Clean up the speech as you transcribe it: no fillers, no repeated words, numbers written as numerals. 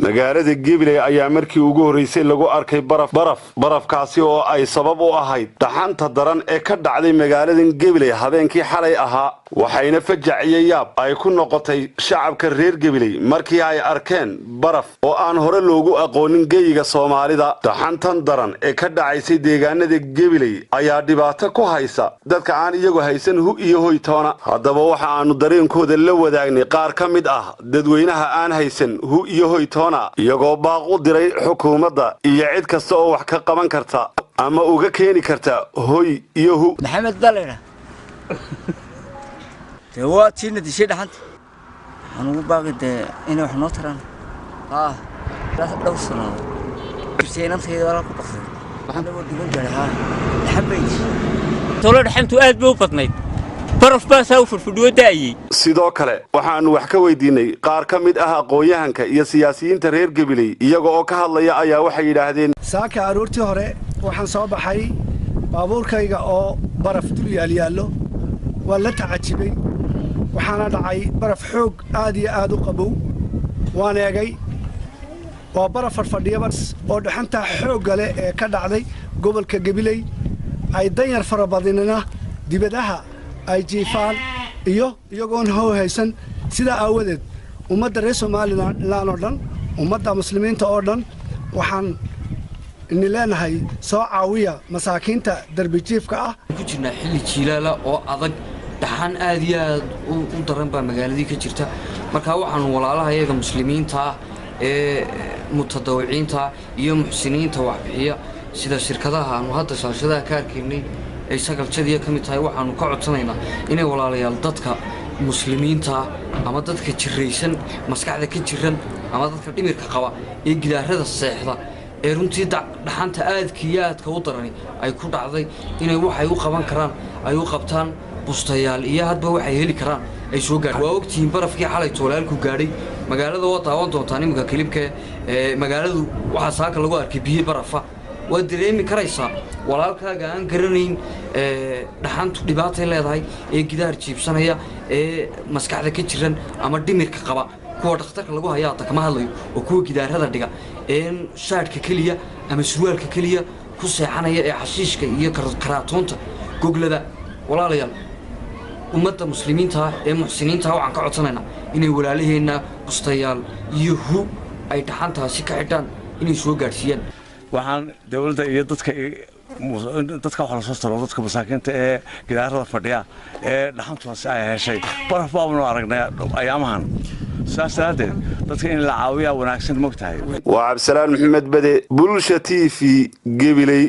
magaalada Gabiley ayaa markii ugu horeysay lagu arkay barafkaasi oo ay sabab u ahayd dhaxanta daran ee ka dhacday magaalada Gabiley habeenkii xalay ahaa waxayna fajaciyay yaab ay ku noqotay shacabka reer Gabiley markii ay arkeen baraf oo aan hore loogu aqoonin geeyiga Soomaalida dhaxantan daran ee ka dhacaysay deegaanada Gabiley ayaa dhibaato ku haysa dadka aan iyagu haysan hu iyo hoytoona haddaba waxa aanu dareenkooda la wadaagnay qaar ka mid ah dadweynaha aan haysan hu iyo hoytoona iyagoo baaq u diray xukuumadda iyo cid kasta oo wax ka qaban karta ama uga keeni karta hoy iyo hu maxamed dalina تواجهنا دي شيء حنت أنا باقي ده إنه إحنا ترى لا توصلنا بس أنا مسير ولا كبصر أنا بدي أقول جرها حبيت تولد حنتو قاعد بوقتني برف بس أو في الوداعي sidoo kale waxaanu wax ka weydiinay qaar ka mid ah aqoonyahanka iyo siyaasiyiinta reer Gabiley iyaga oo ka hadlaya ayaa waxay yiraahdeen saaka aroortii hore waxaan soo baxay baabuurkayga oo baraf dul yaalo waa la tacajibay waxaana dhacay baraf xoog aad iyo aad u qabow waan eegay waa baraf fadhiya oo dhaxanta xoog leh ee ka dhacday gobolka Gabiley ay danyar farabadinina dibadaha ay jiifaan iyagoon haysan sida aawadeed ummadda reer Soomaaliland oo dhan ummadda muslimiinta oo dhan waxaan in leenahay soo caawiya masaakiinta darbi jiifka ah ku jirnaa xilli jiilaala oo adag dhaxan aad iyo aad u daran baa magaaladii ka jirta marka waxaan walaalaha iyaga muslimiinta ee mutadawiciinta iyo muxsiniinta wax bixiya sida shirkadaha aanu hadda shaashadaha ka arkaynay ay sagalchadiya kamid tahay waxaanu ka codsanaynaa inay walaalayaal dadka muslimiinta ama dadka jiraysan maskaxda ka jiran ama dadka dhimirka qaba ee gidaarada seexda ee runtii dhaxanta aadka u darani ay ku dhacday inay waxay u qaban karaan ay u qabtaan bustayaal iyo hadba waxay heli karaan ay soo gaaraan waa ogtiin barafkii xalay toolaalku gaadhay magaalada waa taawan doontaan imika kilibka magaaladu waxa saaka lagu arkay biyo barafa waa dareemi karaysaa walaalkaaga aan garanayn dhaxantu dhibaatay leedahay ee gidaar jiibsanaya ee maskaxda ka jiran ama dhimirka qaba kuwa dhakhtarka lagu hayaa kama hadlayo oo kuwa gidaarada dhiga ee shaadhka kaliya ama surwaalka kaliya ku seexanaya ee xashiishka iyo karaatoonta goglada walaalayaal ummadda muslimiinta ee muxsiniinta waxaan ka codsanaynaa inay walaalaheena bustayaal iyo hu ay dhaxantaasi ka xidhaan inay soo gaarsiiyaan waxaan dawladda iyo dadka waxa la soo taro dadka masaakiinta ee gidaarada fadhiya ee dhaxantaasi ay heshay baraf baanu aragnay ayaamahan saasaadeed dadka in la caawiyaa wanaagsan mogtahay waa Cabdisalaan Maxamed Bade Bulsha TV Gabiley